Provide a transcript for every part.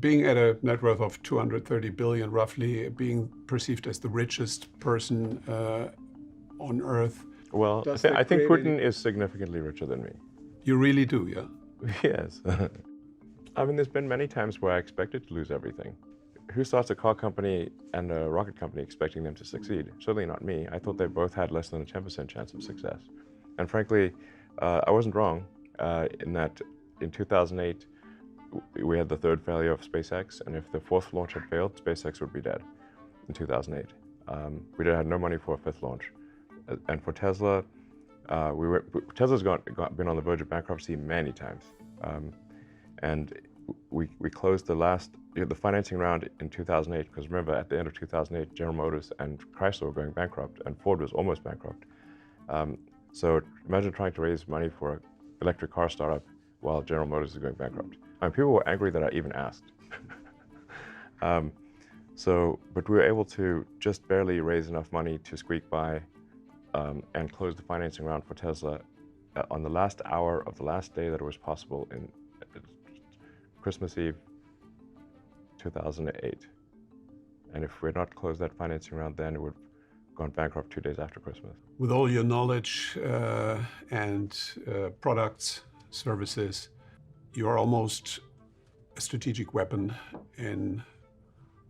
Being at a net worth of 230 billion, roughly, being perceived as the richest person on Earth, Well, does I that think create Putin is significantly richer than me. You really do, yeah? Yes. I mean, there's been many times where I expected to lose everything. Who starts a car company and a rocket company expecting them to succeed? Certainly not me. I thought they both had less than a 10% chance of success. And frankly, I wasn't wrong in that in 2008, we had the third failure of SpaceX, and if the fourth launch had failed, SpaceX would be dead in 2008. We had no money for a fifth launch. And for Tesla, Tesla's been on the verge of bankruptcy many times. And we closed the financing round in 2008, because remember, at the end of 2008, General Motors and Chrysler were going bankrupt, and Ford was almost bankrupt. So imagine trying to raise money for an electric car startup while General Motors is going bankrupt. I mean, people were angry that I even asked. But we were able to just barely raise enough money to squeak by and close the financing round for Tesla on the last hour of the last day that it was possible in Christmas Eve 2008. And if we had not closed that financing round then, it would have gone bankrupt 2 days after Christmas. With all your knowledge and products, services, you are almost a strategic weapon in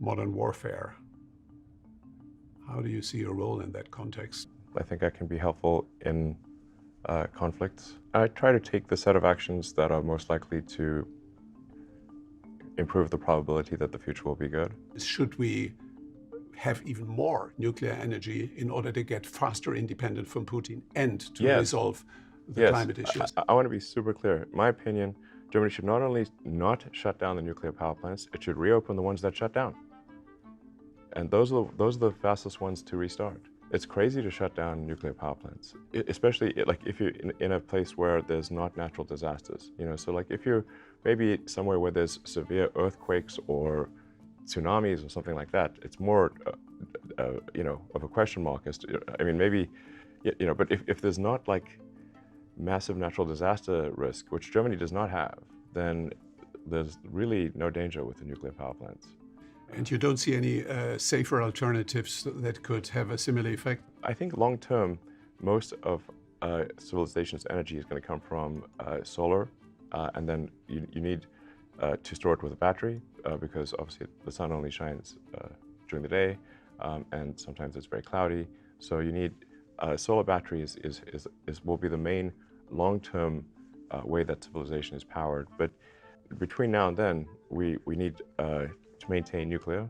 modern warfare. How do you see your role in that context? I think I can be helpful in conflicts. I try to take the set of actions that are most likely to improve the probability that the future will be good. Should we have even more nuclear energy in order to get faster independent from Putin and to resolve the climate issues? I want to be super clear. In my opinion, Germany should not only not shut down the nuclear power plants, it should reopen the ones that shut down. And those are the fastest ones to restart. It's crazy to shut down nuclear power plants, especially like if you're in a place where there's not natural disasters. So like if you're maybe somewhere where there's severe earthquakes or tsunamis or something like that, it's more, of a question mark. I mean, maybe, but if there's not like massive natural disaster risk, which Germany does not have, then there's really no danger with the nuclear power plants. And you don't see any safer alternatives that could have a similar effect? I think long term, most of civilization's energy is going to come from solar, and then you need to store it with a battery, because obviously the sun only shines during the day, and sometimes it's very cloudy. So you need solar batteries will be the main long-term way that civilization is powered. But between now and then, we need to maintain nuclear.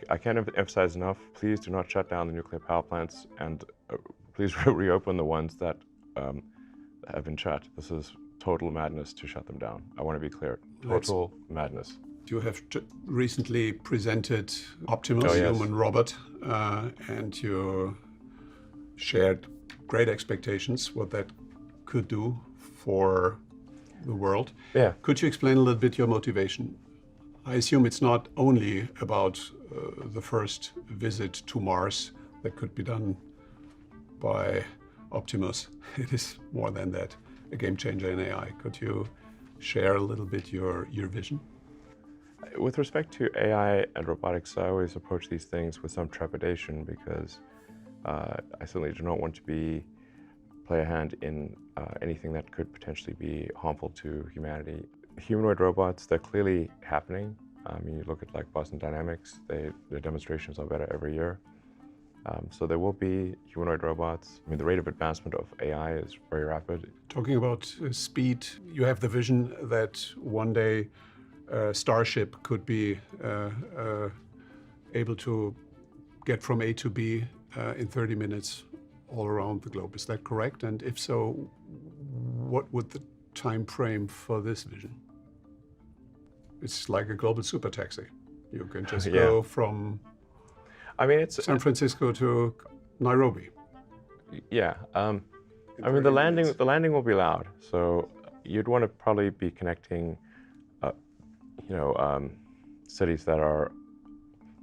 I can't emphasize enough, please do not shut down the nuclear power plants, and please reopen the ones that have been shut. This is total madness to shut them down. I want to be clear, total madness. You have recently presented Optimus, human robot, and you shared great expectations what that could do for the world. Yeah. Could you explain a little bit your motivation? I assume it's not only about the first visit to Mars that could be done by Optimus. It is more than that, a game changer in AI. Could you share a little bit your vision? With respect to AI and robotics, I always approach these things with some trepidation, because I certainly do not want to play a hand in anything that could potentially be harmful to humanity. Humanoid robots, they're clearly happening. I mean, you look at like Boston Dynamics, their demonstrations are better every year. So there will be humanoid robots. I mean, the rate of advancement of AI is very rapid. Talking about speed, you have the vision that one day Starship could be able to get from A to B in 30 minutes all around the globe. Is that correct? And if so, what would the time frame for this vision? It's like a global super taxi. You can just go from San Francisco to Nairobi. Yeah. I mean, the landing will be loud. So you'd want to probably be connecting, cities that are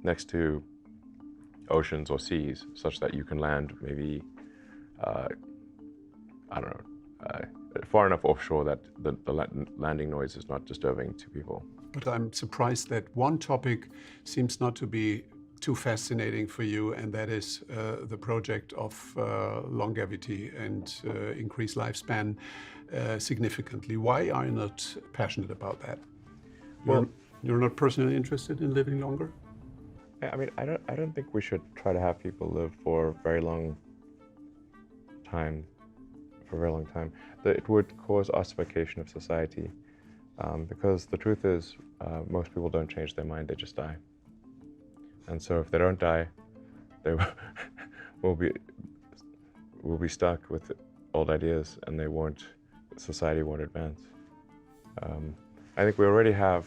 next to oceans or seas, such that you can land maybe, far enough offshore that the landing noise is not disturbing to people. But I'm surprised that one topic seems not to be too fascinating for you, and that is the project of longevity and increased lifespan significantly. Why are you not passionate about that? Well, You're not personally interested in living longer? I mean, I don't think we should try to have people live for a very long time. It would cause ossification of society, because the truth is, most people don't change their mind; they just die. And so, if they don't die, they will be stuck with old ideas, and society won't advance. I think we already have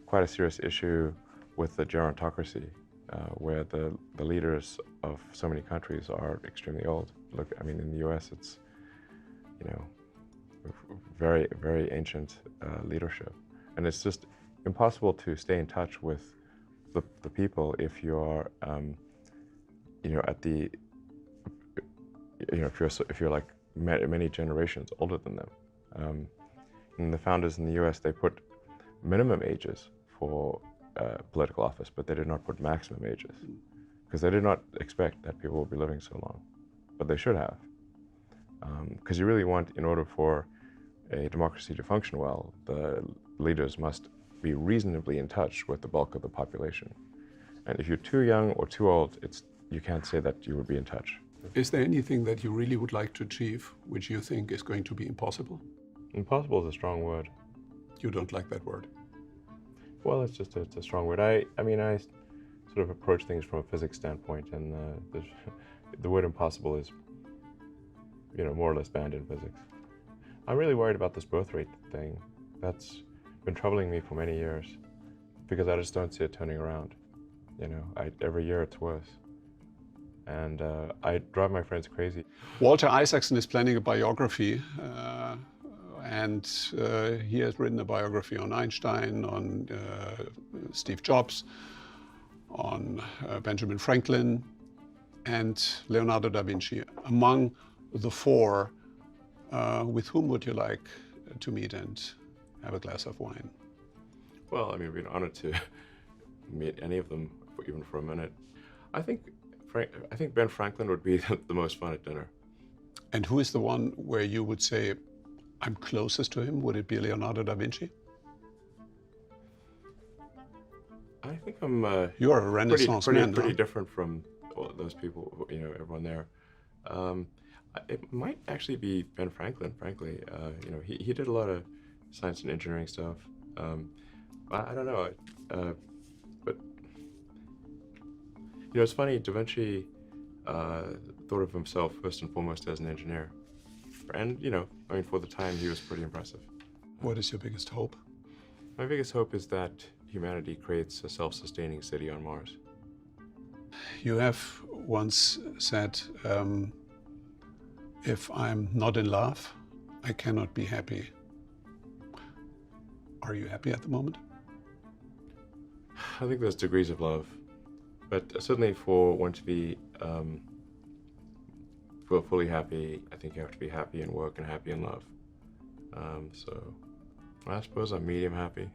quite a serious issue with the gerontocracy, where the leaders of so many countries are extremely old. Look, I mean, in the U.S., it's, very, very ancient leadership, and it's just impossible to stay in touch with the people if you're, at the, if you're like many generations older than them. And the founders in the U.S., they put minimum ages for political office, but they did not put maximum ages, because they did not expect that people would be living so long, but they should have. Because you really want, in order for a democracy to function well, the leaders must be reasonably in touch with the bulk of the population. And if you're too young or too old, you can't say that you would be in touch. Is there anything that you really would like to achieve which you think is going to be impossible? Impossible is a strong word. You don't like that word? Well, it's a strong word. I mean, I sort of approach things from a physics standpoint, and the word impossible is, more or less banned in physics. I'm really worried about this birth rate thing. That's been troubling me for many years, because I just don't see it turning around. Every year it's worse. And I drive my friends crazy. Walter Isaacson is planning a biography, and he has written a biography on Einstein, on Steve Jobs, on Benjamin Franklin, and Leonardo da Vinci. Among the four, with whom would you like to meet and have a glass of wine? Well, I mean, it'd be an honor to meet any of them, even for a minute. I think Ben Franklin would be the most fun at dinner. And who is the one where you would say, I'm closest to him? Would it be Leonardo da Vinci? I think I'm You're a Renaissance man, pretty different from those people, everyone there. It might actually be Ben Franklin, frankly. He did a lot of science and engineering stuff. I don't know, but it's funny, Da Vinci thought of himself first and foremost as an engineer. And, for the time, he was pretty impressive. What is your biggest hope? My biggest hope is that humanity creates a self-sustaining city on Mars. You have once said, if I'm not in love, I cannot be happy. Are you happy at the moment? I think there's degrees of love, but certainly for one to be fully happy, I think you have to be happy in work and happy in love. So I suppose I'm medium happy.